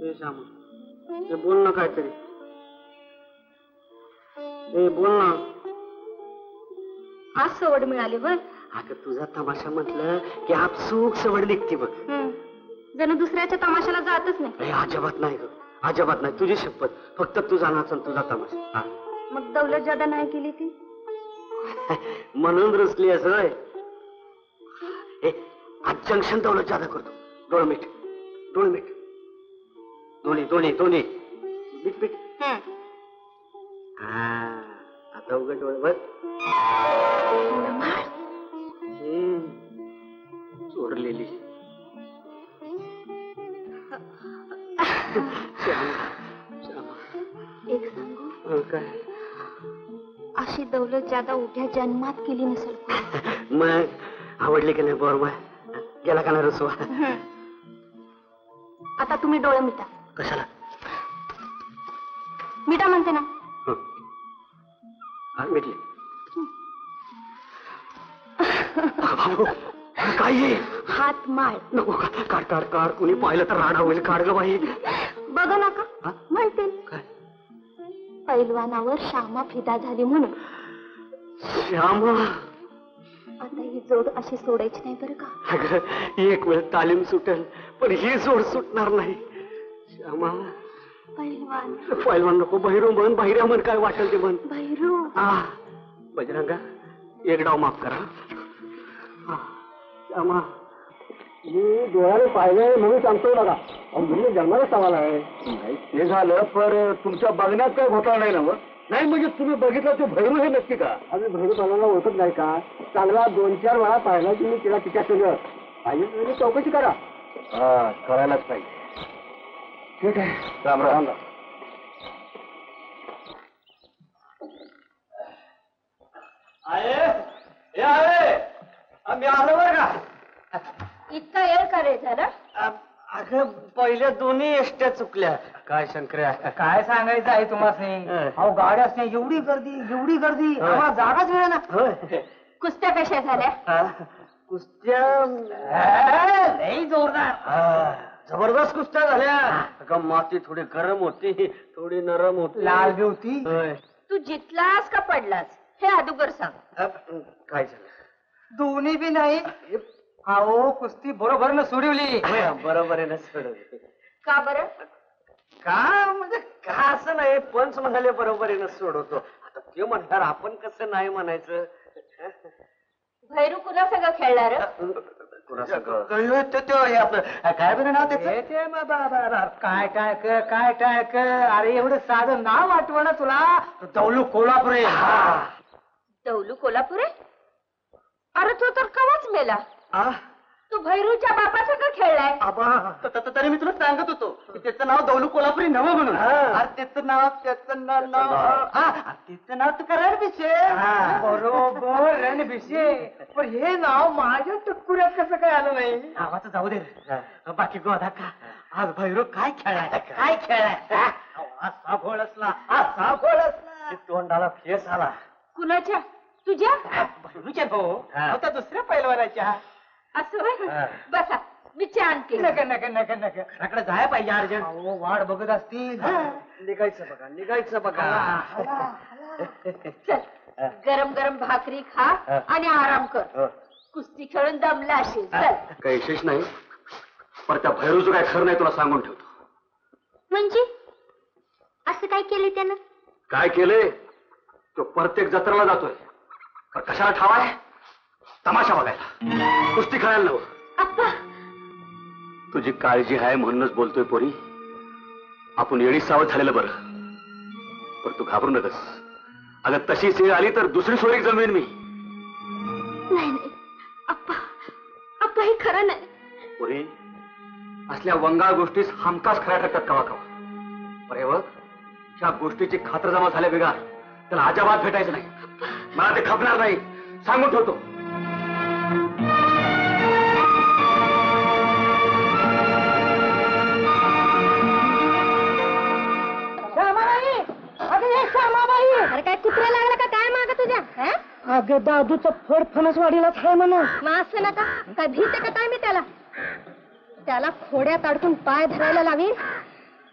ए श्यामा, ते बोल ना काहीतरी. ए बोल ना. आज सवड मिळाली बर. अगं तुझा तमाशा म्हटलं की आपसूक सवड निघते बघ. जणू दुसऱ्याच्या तमाशाला जातच नाही. अजिबात नाही ग, अजिबात नाही. तुझी शपथ, फक्त तुझा नाच आणि तुझा तमाशा. मग दौलत जादा नाही केली ती म्हणून रुसली असं. आज जंक्शन दौलत जादा करतो. डोळमीठ डोळमीठ दोन्ही दोन्ही दोन्ही बीट बीट. आता उघड डोळे बघ. चोरलेली एक सांगू काय? अशी दौलत जादा उठ्या जन्मात केली नसेल. मग आवडली की नाही बोरमा? गेला का नाही रसवा? आता तुम्ही डोळे मिटा. कशाला मिटा म्हणते ना. मिटले. काय हात माळ. नको काढ काढ काढ. कुणी पाहिलं तर राडा होईल. काढ ग बाई. बघा नका म्हणते. पैलवानावर श्यामा फिदा झाली म्हणून. श्यामा आता ही जोड अशी सोडायची नाही बरं का. अगं एक वेळ तालीम सुटेल पण ही जोड सुटणार नाही. श्यामा पैलवान. पैलवान नको. बहिरू म्हण. बहिऱ्या म्हण. काय वाटेल ते म्हण. बहिरू. बजरंगा एक डाव माफ करा. श्यामा मी डोळ्याने पाहिजे म्हणून सांगतो बघा. म्हणजे जन्माला सवाल आहे. ते झालं पर तुमच्या बघण्यात काय घोटाळा नाही ना? नाही म्हणजे तुम्ही बघितलं ते भैरू हे नक्की का? आम्ही भैरू पालाला ओळखत नाही का? चांगला 2-4 वेळा पाहिला की मी तिला तिच्या केलं पाहिजे. चौकशी करा. करायलाच पाहिजे. ठीक आहे. राम राम. मी आलो बरं का. इतका येळ का रे झाला? अगं पहिल्या दोन्ही एसट्या चुकल्या. काय शंकर्या काय सांगायचं आहे तुम्हाला? अहो गाड्याच नाही. एवढी गर्दी एवढी गर्दी. आम्हाला जागाच मिळेना. कुस्त्या कशा झाल्या? कुस्त्या लई जोरदार जबरदस्त कुस्त्या झाल्या. अगं माती थोडी गरम होती थोडी नरम होती. लाल बी होती. तू जितलास का पडलास हे अगोदर सांग. काय झालं? दोन्ही बी नाही. अहो कुस्ती बरोबर न सोडवली. बरोबर आहे ना. सोडवली का बरं? का म्हणजे का असं नाही. पंच म्हणाले बरोबर आहे ना सोडवतो. आता ते म्हणणार आपण कसं नाही म्हणायचं. भैरू कुणा सगळं खेळणार? काय बरं नाव त्याचं? काय टाक काय टाक. अरे एवढं साधं नाव आठवण तुला. दौलू कोल्हापुरे. दौलू कोल्हापुरे? अरे तो तर कवाच मेला. तू भैरूच्या बापाचं का खेळलाय? तरी मी तुला सांगत होतो त्याचं नाव दौलू कोल्हापुरी नवं म्हणून. त्याचं नाव तुका रणभिषे. बरोबर रणभिषे. पण हे नाव माझ्या टक्कुऱ्यात कसं काय आलं नाही? नावाचं जाऊ दे. बाकी गोदा का आज भैरू काय खेळाय काय खेळाय? असा घोळ असला असा घोळ असला. तोंडाला फेस आला. कुणाच्या? तुझ्या? भैरूच्या भाऊ. आता दुसऱ्या पैलवानाच्या. असं बसा मी चहा आणते. नका नका नका नका. घराकडे जायला पाहिजे अर्जंट. अहो वाट बघत असतील. निघायचं बघा निघायचं बघा. चल गरम गरम भाकरी खा आणि आराम कर. कुस्ती खेळून दमला असेल. चल. काही विशेष नाही पण त्या भैरूचं काय खरं नाही तुला सांगून ठेवतो. म्हणजे असं काय केलं त्यानं? काय केलंय? तो प्रत्येक जत्रेला जातोय. पण कशाला ठावाय? तमाशा बघायला. कुस्ती खेळायला नवं. अप्पा तुझी काळजी आहे म्हणूनच बोलतोय पोरी. आपण येळी सावध झालेलं बरं. पण तू घाबरू नकस. अगं तशी सेळ आली तर दुसरी सोयरी जमवेन मी. नाही नाही अप्पा अप्पा हे खरं नाही. पोरी असल्या वंगाळ गोष्टीस हमखास खऱ्या ठरतात कवा कवा. अरे बघ ह्या गोष्टीची खातरजमा झाल्या बिगार त्याला अजाबात भेटायचं नाही. मला ते खपणार नाही सांगून ठेवतो. अरे काय कुत्रा लागला का काय माग तुझ्या? अगं दादूचा फड फणस वाढीलाच आहे म्हणून. मग असं नका काय भीते का काय मी त्याला? त्याला खोड्यात अडकून पाय धरायला लावीन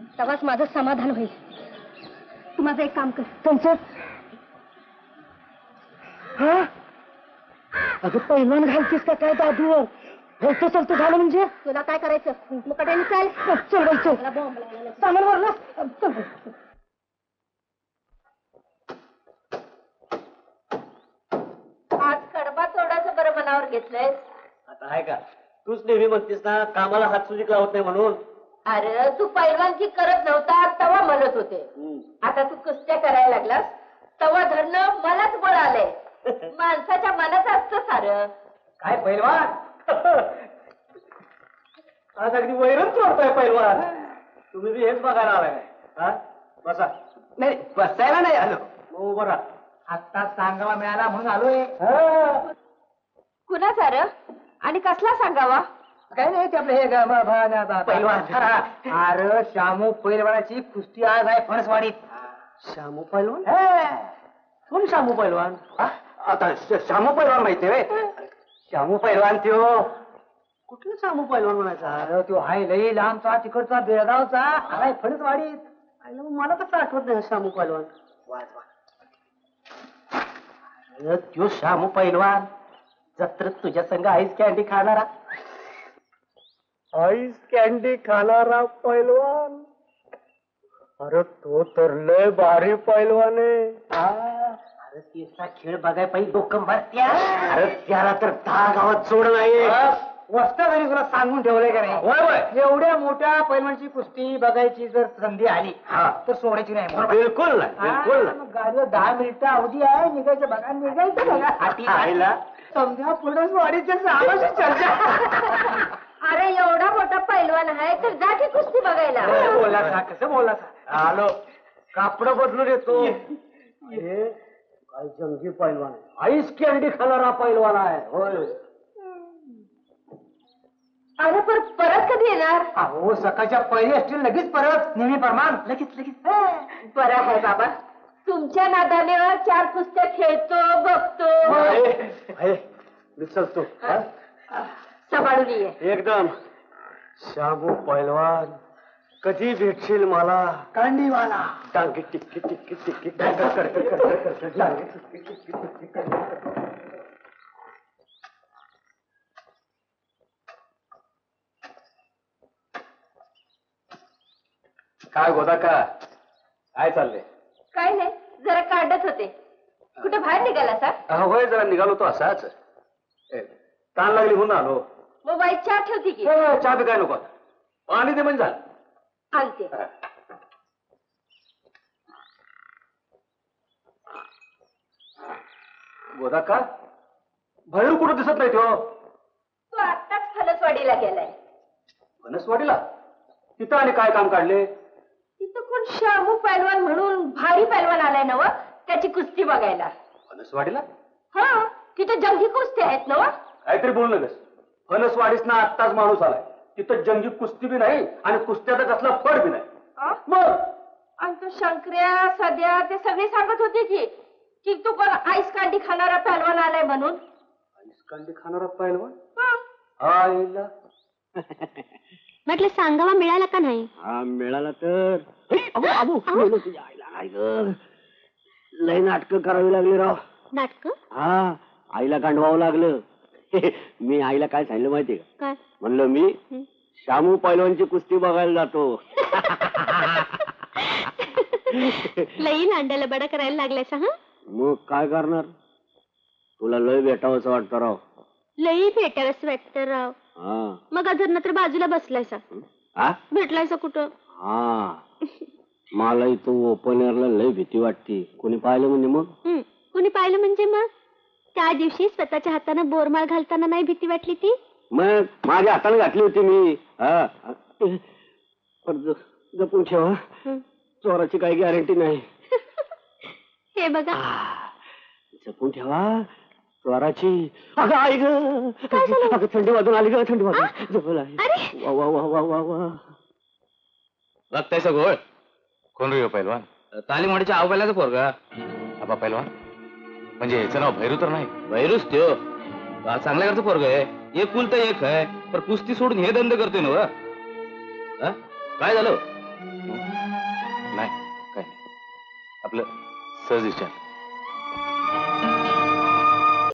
तेव्हाच माझं समाधान होईल. तू माझं एक काम कर. त्यांचं अगं पहिलवान घालतीस का काय दादूवर? होतं चलतं झालं म्हणजे तुला काय करायचं मुकाट्याने चाल. चल बाई चल. मला बॉम्ब लावायला. सामान भरलं चल बाई. आज कडबा तोडाचं बरं मनावर घेतलंय. आता आहे का? तूच नेहमी म्हणतेस ना कामाला हात सुजिक लावत नाही म्हणून. अरे तू पैलवानकी करत नव्हता तेव्हा म्हणत होते. आता तू कुस्त्या करायला लागलास तेव्हा धरणं मलाच बळ आलंय. माणसाच्या मनात असतं सारं. काय पहिलवान आज अगदी वैरण चोरतोय पहिलवान. तुम्ही बी हेच बघायला आलाय काय? हा? बसा. नाही बसायला नाही आलो. हो बरा. आता सांगावा मिळाला म्हणून आलोय. कुणा सारं आणि कसला सांगावा? काय नाही ते आपलं हे पहिलवान. अरे शामू पहिलवानाची कुस्ती आज आहे फणसवाडीत. श्यामू पैलवान? हे. कोण श्यामू पैलवान? आता श्यामू पैलवान माहिती आहे? शामू पहिलवान त्यो. कुठलं श्यामू पैलवान म्हणायचा? अरे त्यो हाय लई लांबचा तिकडचा बेळगावचा आलाय फणसवाडीत. मला कसं आठवत नाही श्यामू पैलवान? अरे त्यो शामू पहिलवान जत्रेत तुझ्या संग आईस कॅन्डी खाणारा. आईस कॅन्डी खाणारा पैलवान. अरे तो तर लय भारी पैलवान आहे. अरे तिचा खेळ बघाय पाहिजे डोकं भरत्या. अरे त्याला तर 10 गावात जोड नाही. वस्ता घरी तुला सांगून ठेवलंय का नाही? होय होय. एवढ्या मोठ्या पैलवानची कुस्ती बघायची जर संधी आली तर सोडायची नाही. बरोबर? बिलकुल नाही, बिलकुल नाही. मग गाडीवर 10 मिनिटं अवधी आहे. निघायचं बघा निघायचं बघा. आईला समजा पुढे वाडीच्या सामाशी चर्चा. अरे एवढा मोठा पैलवान आहे तर जा की कुस्ती बघायला. बोला का कसं बोला आलो. कापड बदलून येतो. हे काय जंगी पैलवान आहे. आईस कॅन्डी खाणारा पैलवान आहे. होय. अरे पण परत कधी येणार? अहो सकाळच्या पहिली असतील लगेच परत नेहमी प्रमाण लगेच लगेच. बरं आहे बाबा. तुमच्या नादाने 4 कुस्त्या खेळतो बघतो. मी चलतो. सांभाळून ये. एकदम. श्यामू पैलवान कधी भेटशील मला? कांडीवाला. टांगे टिक्की टिक्की टिक्की कर कर कर कर कर कर टांगे टिक्की टिक्की टिक्की कर कर. काय गोदा का? काय चाललंय? काय नाही जरा काढत होते. कुठे बाहेर निघाला सर? होय जरा निघालो तो असाच. ताण लागली म्हणून आलो. मोबाईल चहा ठेवते की? चहा बी काय नको. पाणी दे म्हणजे झालं. आणते. गोदा का? भैरू कुठं दिसत नाही तो? तो आत्ताच फणसवाडीला गेलाय. फणसवाडीला? तिथं आणि काय काम काढले? तिथं कोण शामू पैलवान म्हणून भारी पैलवान आलाय ना व त्याची कुस्ती बघायला. फणसवाडीला? हा तिथं जंगी कुस्ती आहेत ना व. काहीतरी बोलू नकस. फणसवाडीस ना आत्ताच माणूस आलाय. तिथं जंगी कुस्ती बी नाही आणि कुस्त्याचा कसला फड बी नाही. मग आणि तो शंकर्या सध्या ते सगळे सांगत होते की तू कोण आईस कांडी खाणारा पैलवान आलाय म्हणून. आईस कांडी खाणारा पैलवान? हा. आईला. म्हटलं सांगावा मिळाला का नाही? हा मिळाला तर. तुझ्या आईला काय ग? लय नाटकं करावी लागली राव. नाटक? हा आईला गांडवावं लागलं. मी आईला काय सांगितलं माहितीये का? काय म्हणलं मी शामू पैलवानची कुस्ती बघायला जातो. लई नांडाला बडा करायला लागलायसा? हा मग काय करणार? तुला लय भेटावंसं वाटतं राव. लई भेटावंच वाटतं राव. हा मग अजून तर बाजूला बसलायसा. हा? भेटलायसा कुठं? हा मला इथं ओपन एअरला लय भीती वाटते. कोणी पाहिलं म्हणजे मग? कुणी पाहिलं म्हणजे मग? त्या दिवशी स्वतःच्या हातानं बोरमाळ घालताना नाही भीती वाटली ती? मग माझ्या हाताने घातली होती मी. हा पण जपून ठेवा. चोराची काही गॅरंटी नाही. हे बघा जपून ठेवा चोराची. अगं आई ग. अगं थंडी वाजून आली ग. थंडी वाजून जवळ आली. वा वा वा वा वा वा. लागताय सगोळ. कोण रे पैलवान? तालीमवाडीच्या आवबायलाचा पोरगा. आबा पैलवान म्हणजे याचं नाव भैरू तर नाही? भैरूच त्यो. चांगल्या घरचं पोरग आहे. एक कुल तर एक आहे. पण कुस्ती सोडून हे धंदे करतोय ना. काय झालं? नाही काय नाही आपलं सहज विचार